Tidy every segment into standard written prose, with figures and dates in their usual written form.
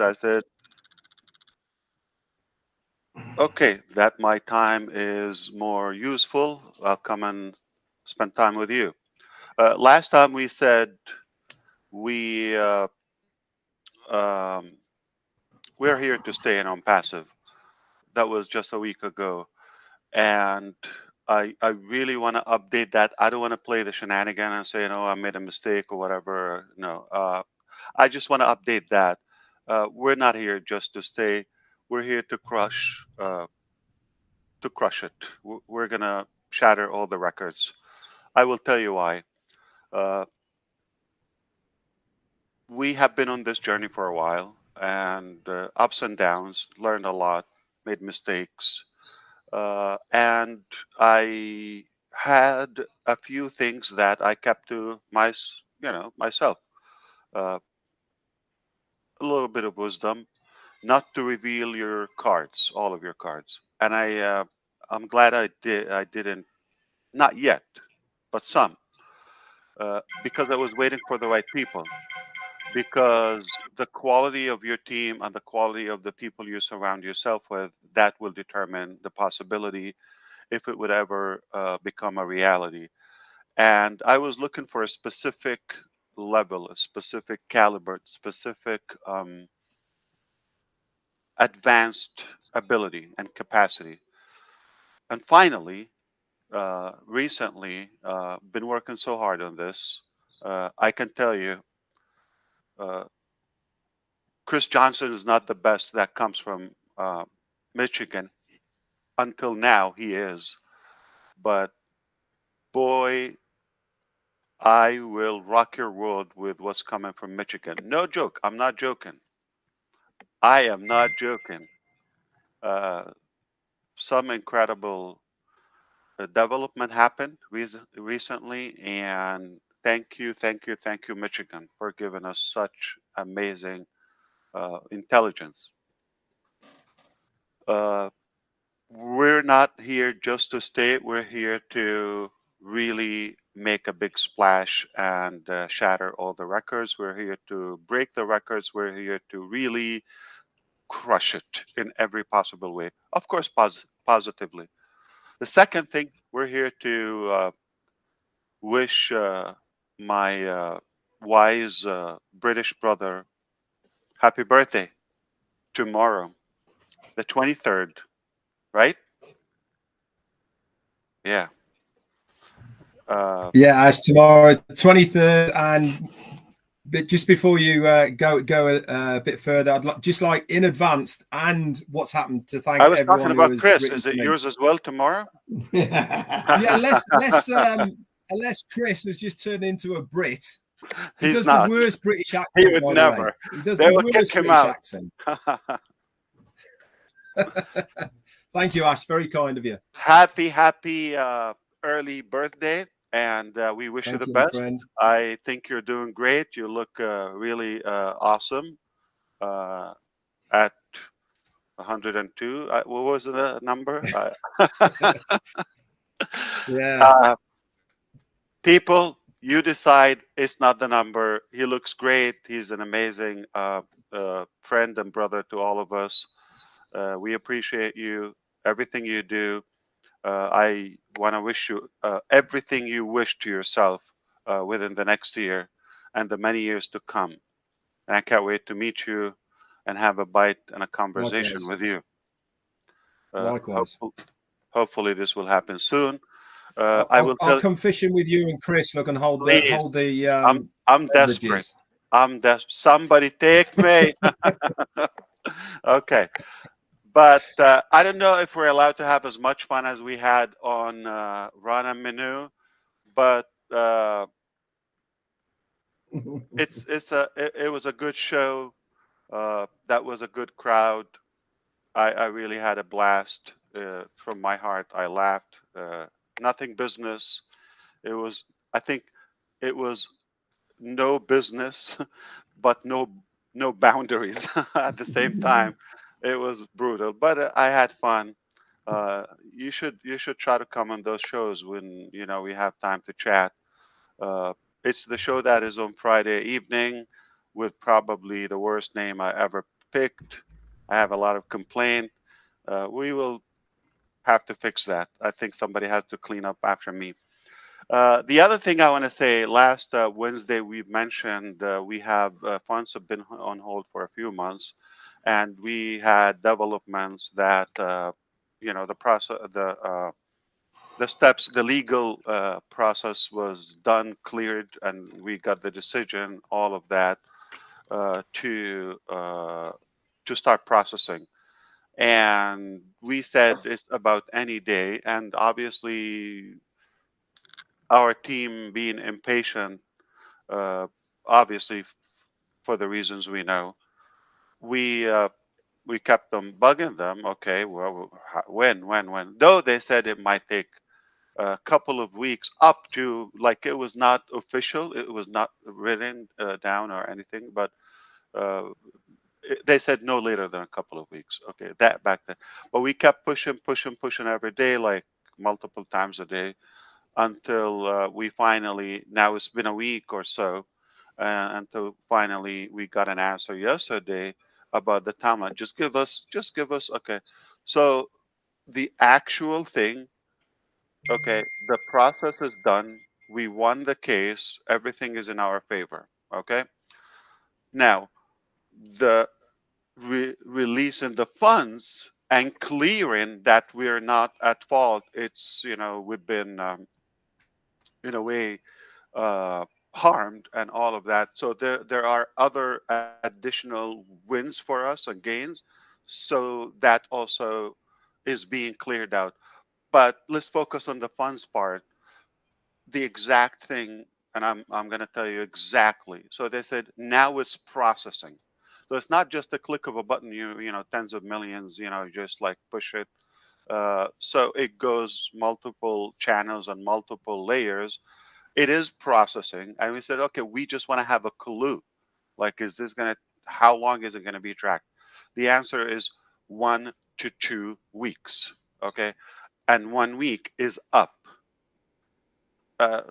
That's it. Okay, that my time is more useful. I'll come and spend time with you. Last time we said we um, we're here to stay in ONPASSIVE. That was just a week ago, and I really want to update that. I don't want to play the shenanigan and say, no, I made a mistake or whatever. No, I just want to update that. We're not here just to stay. We're here to crush it. We're gonna shatter all the records. I will tell you why. Uh, we have been on this journey for a while, and ups and downs. Learned a lot, made mistakes, and I had a few things that I kept to myself. Uh, a little bit of wisdom, not to reveal your cards, all of your cards. And I'm glad I did. I didn't, not yet, but some, because I was waiting for the right people. Because the quality of your team and the quality of the people you surround yourself with, that will determine the possibility if it would ever become a reality. And I was looking for a specific level, a specific caliber, specific advanced ability and capacity. And finally, recently, been working so hard on this. I can tell you, uh, Chris Johnson is not the best that comes from Michigan. Until now, he is. But boy, I will rock your world with what's coming from Michigan. No joke. I'm not joking. I am not joking. Uh, some incredible development happened recently, and thank you, Michigan, for giving us such amazing intelligence. Uh, we're not here just to stay. We're here to really make a big splash and shatter all the records. We're here to break the records. We're here to really crush it in every possible way. Of course, positively. The second thing, we're here to wish my wise British brother happy birthday tomorrow, the 23rd, right? Yeah. Yeah, Ash, tomorrow, 23rd, and but just before you go a bit further, I'd just like in advance and what's happened to thank I was talking everyone who about has Chris. written Is to it me. yours as well tomorrow? Yeah, unless Chris has just turned into a Brit. He He's does the not. worst British accent, He would by the way. never. He does They the will kick worst him British out. accent. Thank you, Ash. Very kind of you. Happy early birthday, and we wish you Thank the you, my best. friend. I think you're doing great. You look really awesome at 102. What was the number? Yeah. People, you decide. It's not the number. He looks great. He's an amazing friend and brother to all of us. We appreciate you, everything you do. I want to wish you everything you wish to yourself within the next year and the many years to come. And I can't wait to meet you and have a bite and a conversation Likewise. with you. Likewise. Hopefully, this will happen soon. I'll come fishing with you and Chris. Look and hold the I'm desperate. Somebody take me. Okay. But I don't know if we're allowed to have as much fun as we had on Rana Menu, but it was a good show. That was a good crowd. I really had a blast. From my heart, I laughed. Nothing business. I think it was no business, but no boundaries at the same time. It was brutal, but I had fun. You should try to come on those shows when we have time to chat. It's the show that is on Friday evening with probably the worst name I ever picked. I have a lot of complaint. We will have to fix that. I think somebody has to clean up after me. The other thing I want to say, last Wednesday we mentioned we have funds have been on hold for a few months, and we had developments that the process, the steps, the legal process was done, cleared, and we got the decision, all of that, uh, to uh, to start processing. And we said it's about any day, and obviously our team being impatient, uh, obviously for the reasons we know, we uh, we kept them bugging them. Okay, well, when? Though they said it might take a couple of weeks, up to, like, it was not official, it was not written down or anything, but uh, they said no later than a couple of weeks. Okay, that back then, but we kept pushing every day, like multiple times a day, until we finally, now it's been a week or so, until finally we got an answer yesterday about the timeline. Just give us, okay. So the actual thing, okay, the process is done. We won the case. Everything is in our favor. Okay. Now, the releasing the funds and clearing that we're not at fault. It's, we've been, in a way, uh, harmed and all of that. So there are other additional wins for us and gains. So that also is being cleared out. But let's focus on the funds part. The exact thing, and I'm going to tell you exactly. So they said now it's processing. So it's not just a click of a button. Tens of millions. Just like push it. So it goes multiple channels and multiple layers. It is processing, and we said, okay, we just want to have a clue. Like, is this gonna? How long is it going to be tracked? The answer is 1 to 2 weeks. Okay, and 1 week is up. Uh,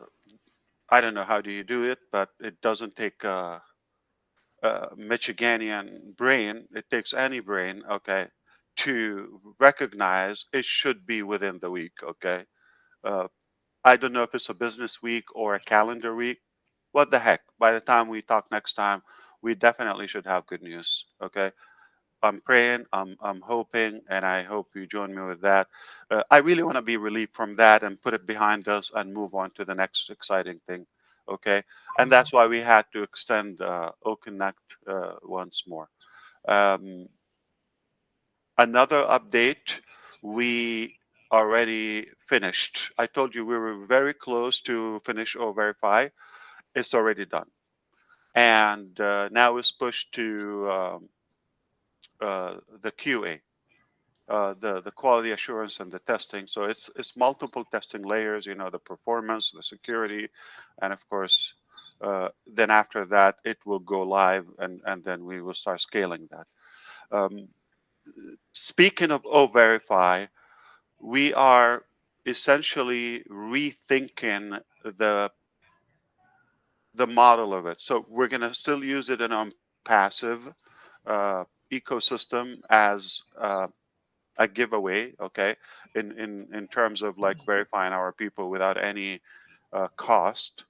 I don't know how do you do it, but it doesn't take a Michiganian brain. It takes any brain, okay, to recognize it should be within the week. Okay, uh, I don't know if it's a business week or a calendar week. What the heck? By the time we talk next time, we definitely should have good news. Okay. I'm praying, I'm hoping, and I hope you join me with that. I really want to be relieved from that and put it behind us and move on to the next exciting thing. Okay. And that's why we had to extend OConnect once more. Um, Another update, we already finished. I told you we were very close to finish or verify. It's already done. And now it's pushed to the QA, the quality assurance and the testing. So it's multiple testing layers. The performance, the security, and of course, then after that it will go live, and then we will start scaling that. Um, Speaking of O Verify, we are essentially rethinking the model of it. So we're going to still use it in on passive ecosystem as a giveaway, okay, in terms of like verifying our people without any cost.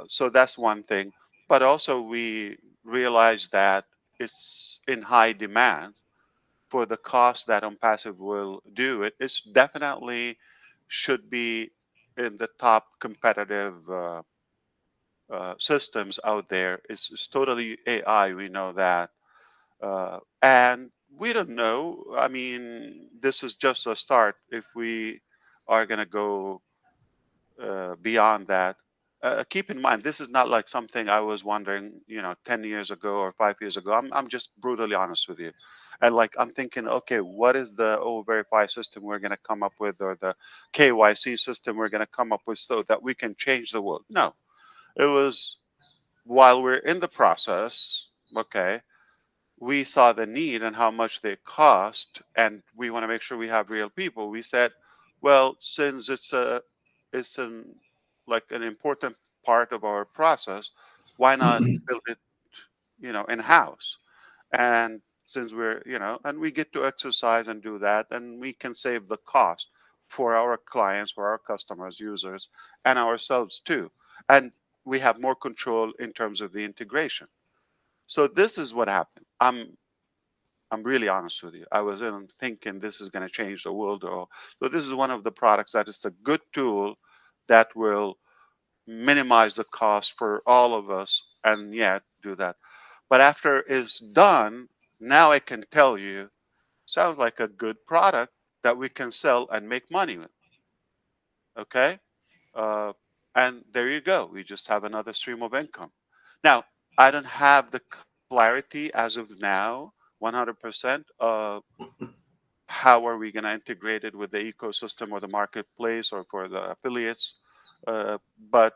So that's one thing. But also we realize that it's in high demand for the cost that OnPassive will do. It's definitely should be in the top competitive systems out there. It's totally AI. We know that. And we don't know. I mean, this is just a start. If we are going to go beyond that, keep in mind this is not like something I was wondering, 10 years ago or 5 years ago. I'm just brutally honest with you, and like I'm thinking, okay, what is the O verify system we're going to come up with, or the KYC system we're going to come up with, so that we can change the world? No, it was while we're in the process. Okay, we saw the need and how much they cost, and we want to make sure we have real people. We said, well, since it's an like an important part of our process, why not build it, in house? And since we're, and we get to exercise and do that, and we can save the cost for our clients, for our customers, users, and ourselves too. And we have more control in terms of the integration. So this is what happened. I'm really honest with you. I was in thinking this is going to change the world. So this is one of the products that is a good tool that will minimize the cost for all of us and yet do that. But after it's done, now I can tell you, sounds like a good product that we can sell and make money with. Okay? Uh, and there you go. We just have another stream of income. Now, I don't have the clarity as of now, 100%, how are we going to integrate it with the ecosystem or the marketplace or for the affiliates. But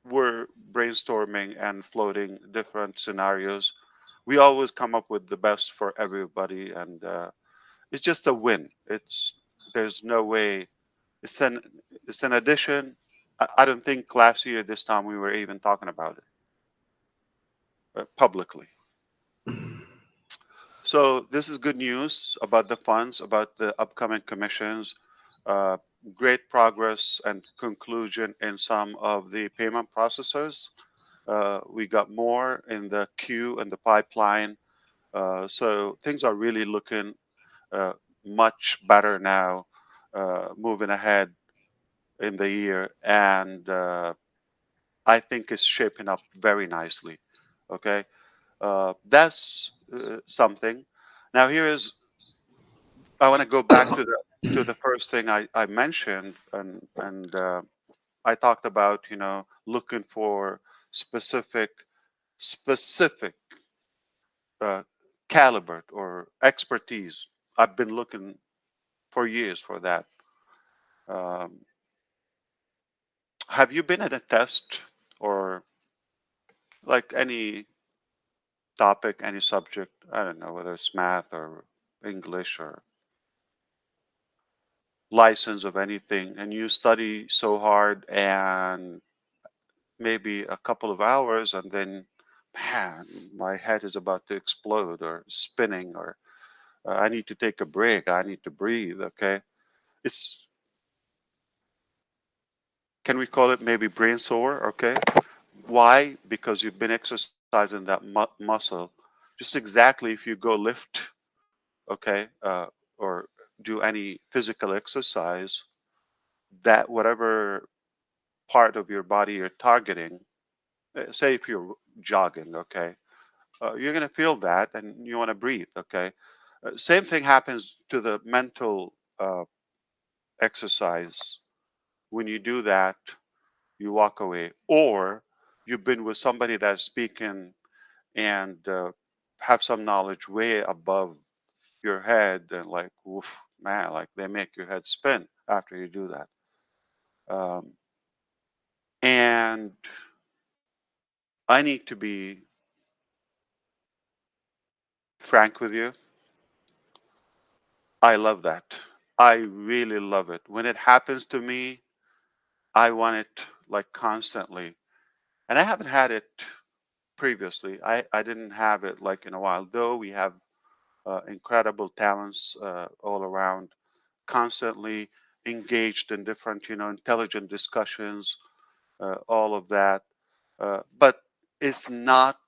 we're brainstorming and floating different scenarios. We always come up with the best for everybody, and it's just a win. There's no way. It's an it's an addition. I don't think last year this time we were even talking about it publicly. So this is good news about the funds, about the upcoming commissions. Uh, Great progress and conclusion in some of the payment processors. We got more in the queue and the pipeline. So things are really looking uh, much better now, moving ahead in the year. And I think it's shaping up very nicely. Okay. That's something. Now, I want to go back to the first thing I mentioned, and I talked about, looking for specific specific uh, caliber or expertise. I've been looking for years for that. Um, have you been at a test or like any topic, any subject? I don't know whether it's math or English or license of anything, and you study so hard and maybe a couple of hours, and then, man, my head is about to explode or spinning, or I need to take a break. I need to breathe. Okay, it's can we call it maybe brain sore? Okay, why? Because you've been exercising that muscle. Just exactly if you go lift, okay, or do any physical exercise, that whatever part of your body you're targeting, say if you're jogging, okay, you're going to feel that and you want to breathe, okay. Same thing happens to the mental exercise. When you do that, you walk away, or you've been with somebody that's speaking and have some knowledge way above your head, and like, oof, man, like they make your head spin after you do that. Um, and I need to be frank with you. I love that. I really love it. When it happens to me, I want it like constantly. And I haven't had it previously. I didn't have it like in a while, though we have incredible talents all around, constantly engaged in different, intelligent discussions, all of that. But it's not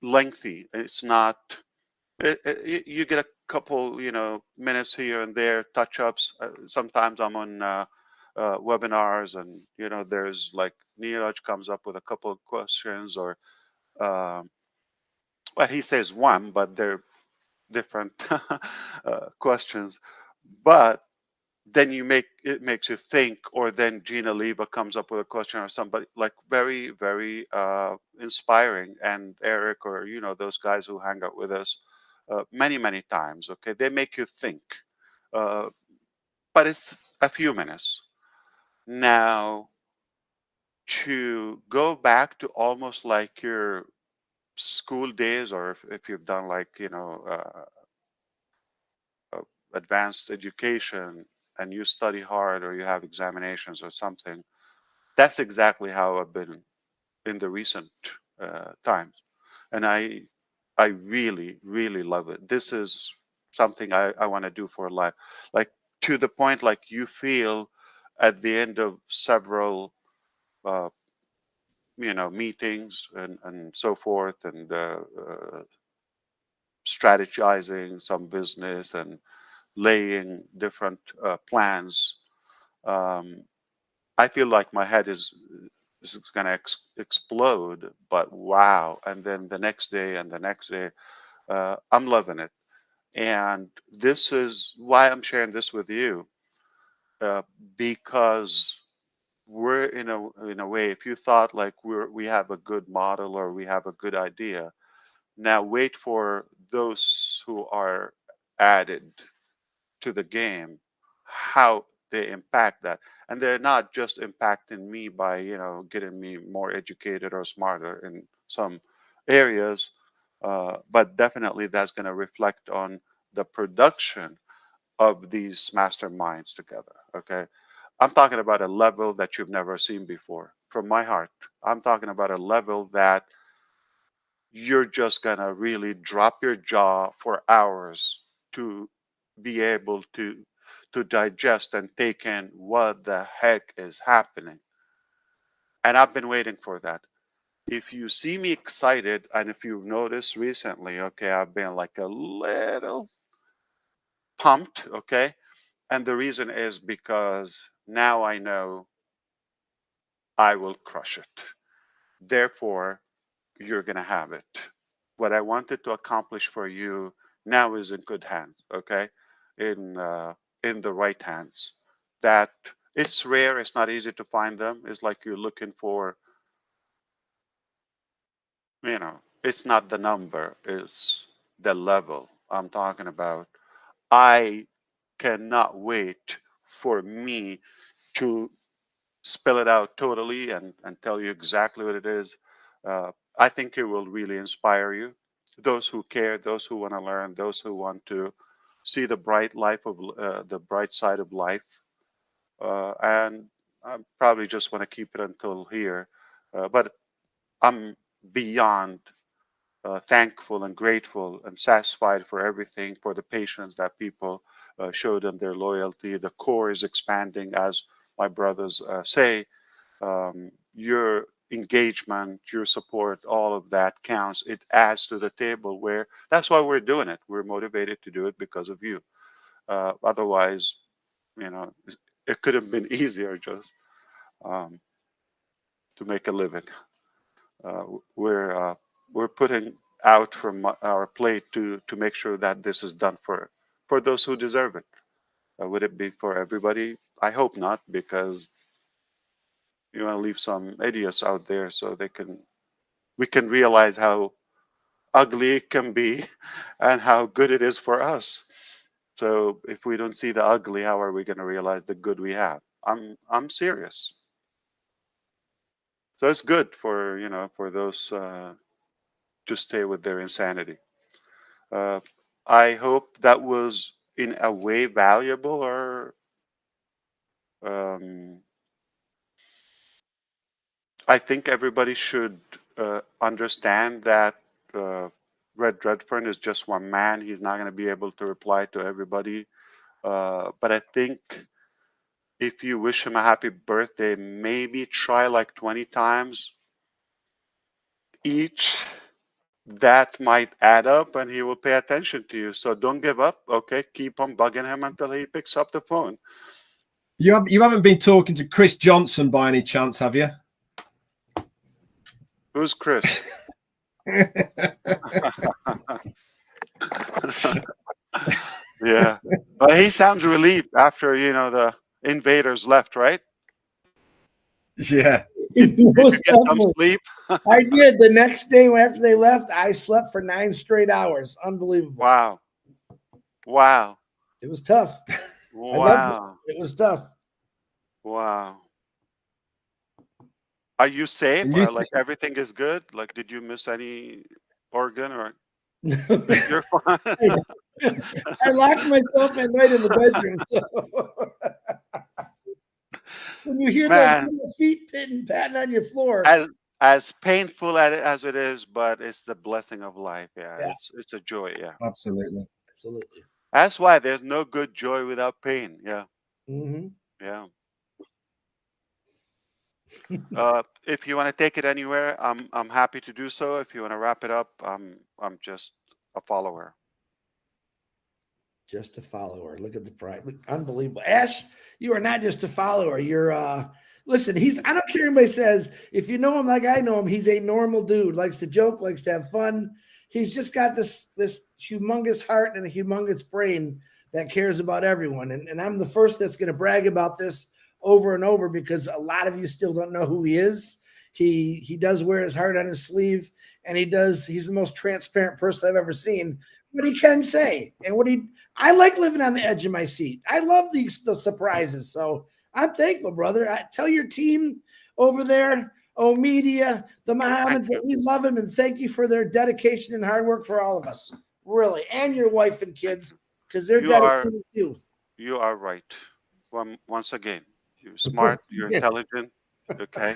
lengthy. It's not. You get a couple, minutes here and there, touch ups. Sometimes I'm on webinars, and there's like Neeraj comes up with a couple of questions, or um, well, he says one, but they're different questions. But then it makes you think, or then Gina Leva comes up with a question, or somebody like very, very inspiring, and Eric, or those guys who hang out with us many, many times. Okay, they make you think, uh, but it's a few minutes. Now, to go back to almost like your school days, or if you've done like uh, advanced education and you study hard, or you have examinations or something. That's exactly how I've been in the recent times. And I really, really love it. This is something I want to do for life. Like to the point, like you feel at the end of several, uh, meetings and so forth, and strategizing some business and laying different plans. Um, I feel like my head is going to explode, but wow. And then the next day and the next day, I'm loving it. And this is why I'm sharing this with you, uh, because we're in a way, if you thought like we have a good model or we have a good idea, now wait for those who are added to the game, how they impact that. And they're not just impacting me by, getting me more educated or smarter in some areas, but definitely that's going to reflect on the production of these masterminds together. Okay. I'm talking about a level that you've never seen before from my heart. I'm talking about a level that you're just going to really drop your jaw for hours to be able to digest and take in what the heck is happening. And I've been waiting for that. If you see me excited, and if you've noticed recently, okay, I've been like a little pumped, okay? And the reason is because now I know I will crush it. Therefore, you're going to have it. What I wanted to accomplish for you now is in good hands, okay? In the right hands. That it's rare, it's not easy to find them. It's like you're looking for, it's not the number, it's the level I'm talking about. I cannot wait for me to spell it out totally and tell you exactly what it is. I think it will really inspire you. Those who care, those who want to learn, those who want to see the bright side of life. And I probably just want to keep it until here. But I'm beyond thankful and grateful and satisfied for everything, for the patience that people showed and their loyalty. The core is expanding, as my brothers say. Your engagement, your support, all of that counts. It adds to the table where that's why we're doing it. We're motivated to do it because of you. Otherwise, you know, it could have been easier just um, to make a living. Uh, we're we're putting out from our plate to make sure that this is done for those who deserve it. Would it be for everybody? I hope not, because you want to leave some idiots out there so we can realize how ugly it can be and how good it is for us. So if we don't see the ugly, how are we going to realize the good we have? I'm serious. So it's good for for those to stay with their insanity. Uh, I hope that was in a way valuable, or um, I think everybody should understand that uh, Red Redfern is just one man. He's not going to be able to reply to everybody. But I think if you wish him a happy birthday, maybe try like 20 times each. That might add up and he will pay attention to you. So don't give up. Okay. Keep on bugging him until he picks up the phone. You haven't been talking to Chris Johnson by any chance, have you? Who's Chris? Yeah. But he sounds relieved after, the invaders left, right? Yeah. Did you get some sleep? I did. The next day after they left, I slept for 9 straight hours. Unbelievable. Wow. Wow. It was tough. I loved it. It was tough. Wow. Are you safe? Like everything is good? Like, did you miss any organ or you're fine? I locked myself at night in the bedroom. So when you hear those little feet patting on your floor, as painful as it is, but it's the blessing of life. Yeah, Yeah. it's a joy. Yeah, Absolutely. Absolutely. that's why there's no good joy without pain. Yeah, Mm-hmm. yeah. If you want to take it anywhere, I'm happy to do so. If you want to wrap it up, I'm just a follower. Just a follower. Look at the pride. Look, unbelievable. Ash, you are not just a follower. You're listen, I don't care what anybody says. If you know him like I know him, he's a normal dude, likes to joke, likes to have fun. He's just got this humongous heart and a humongous brain that cares about everyone. And I'm the first that's going to brag about this over and over because a lot of you still don't know who he is. He does wear his heart on his sleeve, and he's the most transparent person I've ever seen. What he can say and what he I like living on the edge of my seat. I love the surprises. So I'm thankful, brother. Tell your team over there, Media, the Thank Mohammeds, that you. we love them and thank you for their dedication and hard work for all of us. Really. And your wife and kids, because they're You are dedicated too. you are right. Once again, you're smart, you're intelligent. Okay,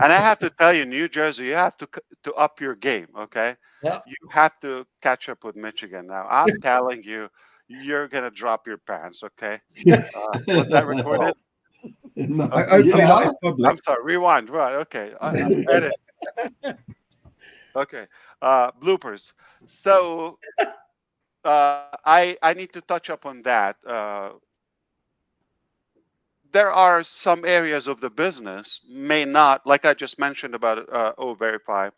and I have to tell you, New Jersey, you have to up your game. Okay, Yep. you have to catch up with Michigan now. I'm telling you, you're gonna drop your pants. Okay, was that recorded? No, Hopefully yeah. not in public. I'm sorry. Rewind. Right. Okay. Edit. Okay. Bloopers. So I need to touch up on that. There are some areas of the business may not, like I just mentioned about Verify,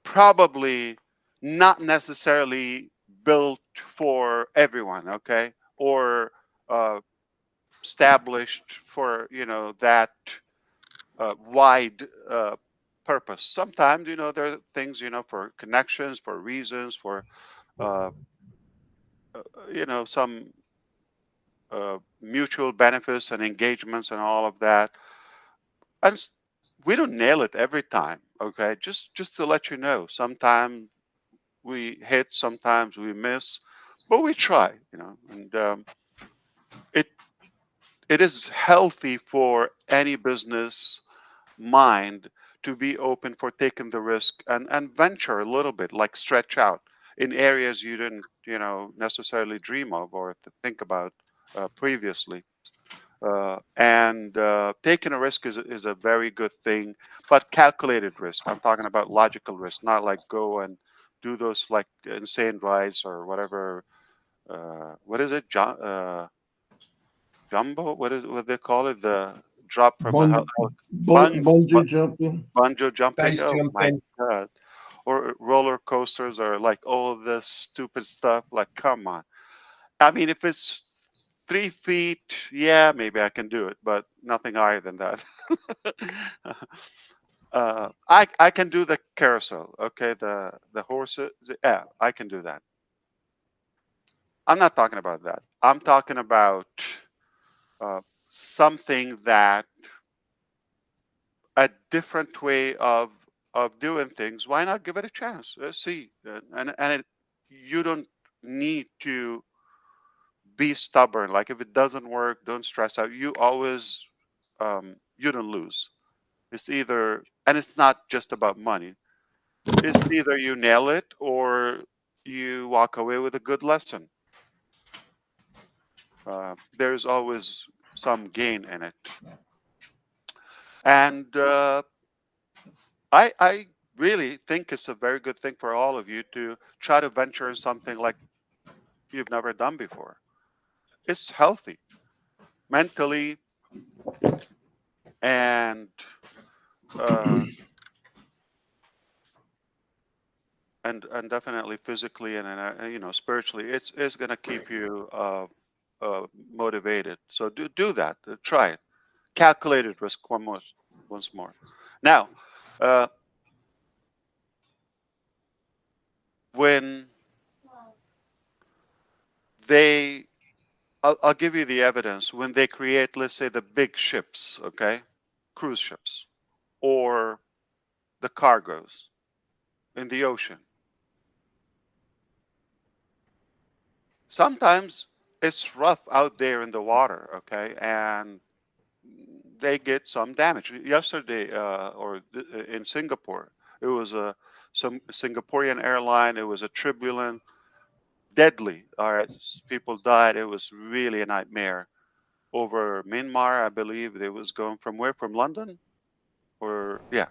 probably not necessarily built for everyone. Okay, or uh, established for that wide purpose. Sometimes, there are things, for connections, for reasons, for, uh, some mutual benefits and engagements and all of that. And we don't nail it every time. Okay. Just to let you know, sometimes we hit, sometimes we miss, but we try, and it, it is healthy for any business mind to be open for taking the risk and venture a little bit, like stretch out in areas you didn't necessarily dream of or to think about previously. And taking a risk is a very good thing, but calculated risk. I'm talking about logical risk, not like go and do those like insane rides or whatever. What is it, jumbo? What they call it? The drop from a Bun, bung, bungee jumping. bungee jumping. Base Oh my jumping. god! Or roller coasters, or like all this stupid stuff. Like, come on. I mean, if it's 3 feet, yeah, maybe I can do it, but nothing higher than that. I can do the carousel. Okay, the horses. Yeah, I can do that. I'm not talking about that. I'm talking about uh, something that a different way of doing things. Why not give it a chance? Let's see. You don't need to be stubborn. Like if it doesn't work, don't stress out. You don't lose. It's either, and it's not just about money. It's either you nail it or you walk away with a good lesson. There's always some gain in it, and I really think it's a very good thing for all of you to try to venture in something like you've never done before. It's healthy mentally and uh, and definitely physically and spiritually. It's gonna keep you motivated. So do that. Try it. Calculated risk once more. Now, uh, when they I'll give you the evidence when they create, let's say, the big ships, okay, cruise ships, or the cargoes in the ocean. Sometimes it's rough out there in the water, okay, and they get some damage. Yesterday, in Singapore, it was some Singaporean airline. It was a turbulent, deadly. All right, people died. It was really a nightmare. Over Myanmar, I believe they was going from where? From London, or yeah.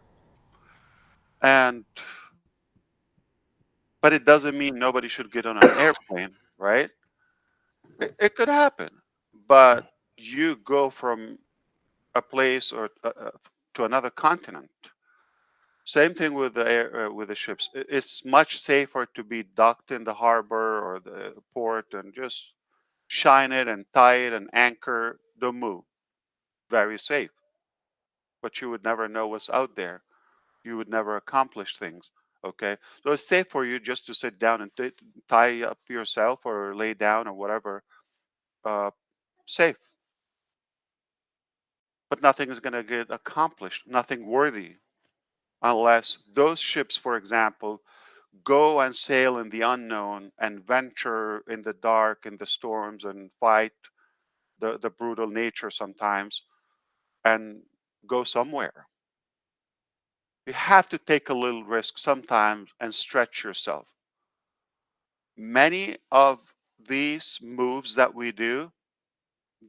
And but it doesn't mean nobody should get on an airplane, right? It could happen, but you go from a place or to another continent. Same thing with the with the ships. It's much safer to be docked in the harbor or the port and just shine it and tie it and anchor. Don't move. Very safe. But you would never know what's out there. You would never accomplish things. Okay, so it's safe for you just to sit down and tie up yourself or lay down or whatever. Uh, Safe, but nothing is going to get accomplished. Nothing worthy, unless those ships, for example, go and sail in the unknown and venture in the dark, in the storms, and fight the brutal nature sometimes, and go somewhere. You have to take a little risk sometimes and stretch yourself. Many of these moves that we do,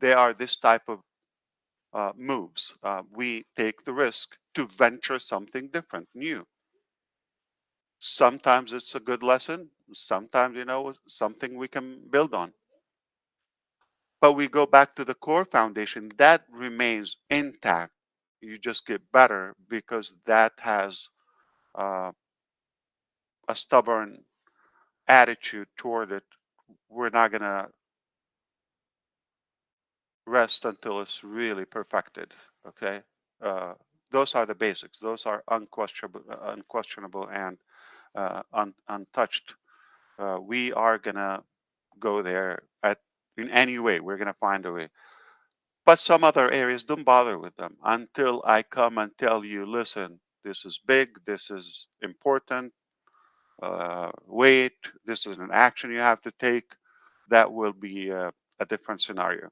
they are this type of moves. We take the risk to venture something different, new. Sometimes it's a good lesson. Sometimes, something we can build on. But we go back to the core foundation that remains intact. You just get better because that has uh, a stubborn attitude toward it. We're not going to rest until it's really perfected. Okay. Those are the basics. Those are unquestionable and untouched. We are going to go there in any way. We're going to find a way. But some other areas, don't bother with them until I come and tell you, listen, this is big, this is important, wait, this is an action you have to take. That will be a different scenario.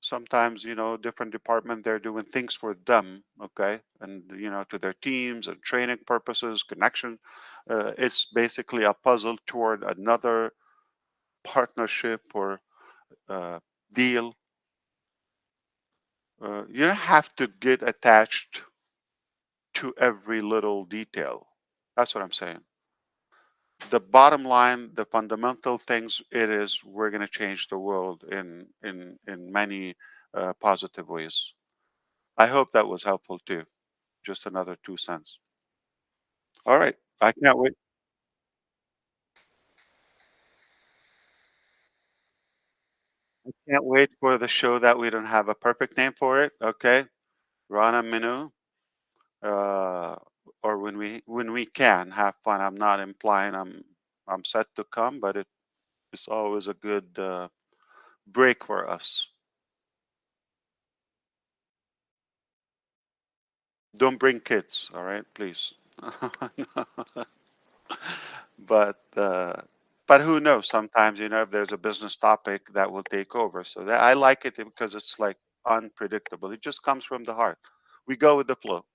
Sometimes, different department, they're doing things for them, okay, and to their teams and training purposes, connection. It's basically a puzzle toward another partnership or deal. You don't have to get attached to every little detail. That's what I'm saying. The bottom line, the fundamental things, it is we're going to change the world in many positive ways. I hope that was helpful too. Just another 2 cents. All right, I can't wait. I can't wait for the show that we don't have a perfect name for it. Okay, Rana Minu. uh, or when we can have fun. I'm not implying I'm set to come, but it's always a good break for us. Don't bring kids, all right, please. but uh, but who knows? Sometimes if there's a business topic that will take over. So that I like it because it's like unpredictable. It just comes from the heart. We go with the flow.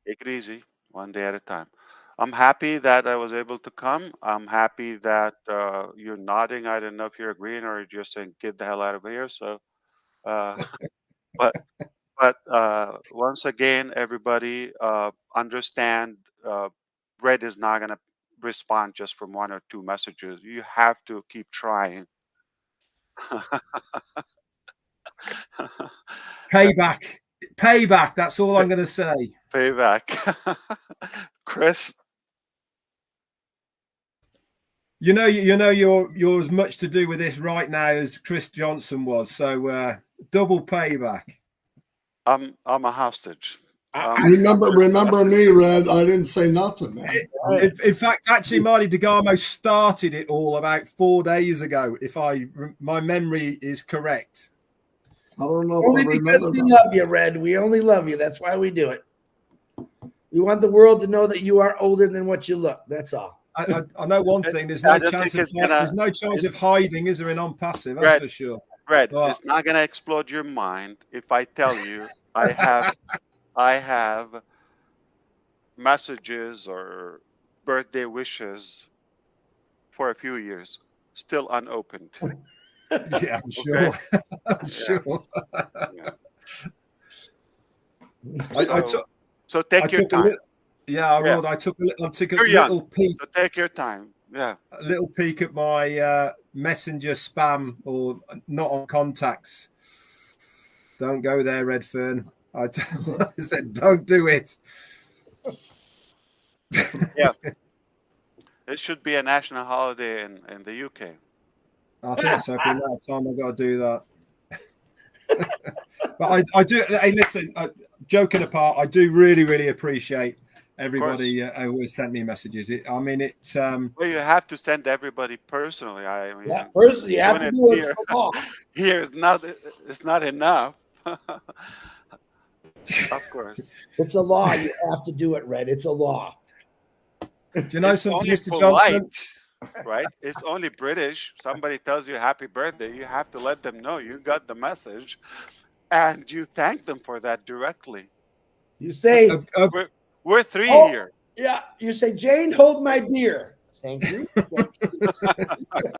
Take it easy, one day at a time. I'm happy that I was able to come. I'm happy that you're nodding. I don't know if you're agreeing or you're just saying, "Get the hell out of here." So, uh, but once again, everybody understand. Red is not going to respond just from one or two messages. You have to keep trying. Payback. That's all I'm going to say. Payback. Chris. You're as much to do with this right now as Chris Johnson was. So double payback. I'm a hostage. Remember me, Red. I didn't say nothing, man. In fact, actually, Marty DeGarmo started it all about 4 days ago, if my memory is correct. I don't know. Only because we love you, Red. We only love you. That's why we do it. We want the world to know that you are older than what you look. That's all. I know one thing. There's no chance of hiding, is there, in ONPASSIVE? That's for sure. Red, What? it's not gonna explode your mind if I tell you I have messages or birthday wishes for a few years still unopened. Yeah, I'm sure. I'm sure. Yes. Yeah. I took So take your a time. little. Yeah, I Yeah. will. I took a You're young, little peek. so take your time. Yeah. A little peek at my messenger spam or not on contacts. Don't go there, Redfern. I said, don't do it. Yeah. It should be a national holiday in the UK. I think so. For that time, I've got to do that. But I do. Hey, listen. Joking apart, I do really appreciate everybody who always sent me messages. I mean, it's. Well, you have to send everybody personally. I mean, Yeah, personally, you have doing to it do it. here, It's the law. here is not. It's not enough. Of course. It's a law. You have to do it, Red. It's a law. Do you know It's something, only Mr. polite, Johnson? right? It's only British. Somebody tells you happy birthday, you have to let them know you got the message, and you thank them for that directly. You say, We're three oh, here. yeah. You say, Jane, hold my beer. Thank you.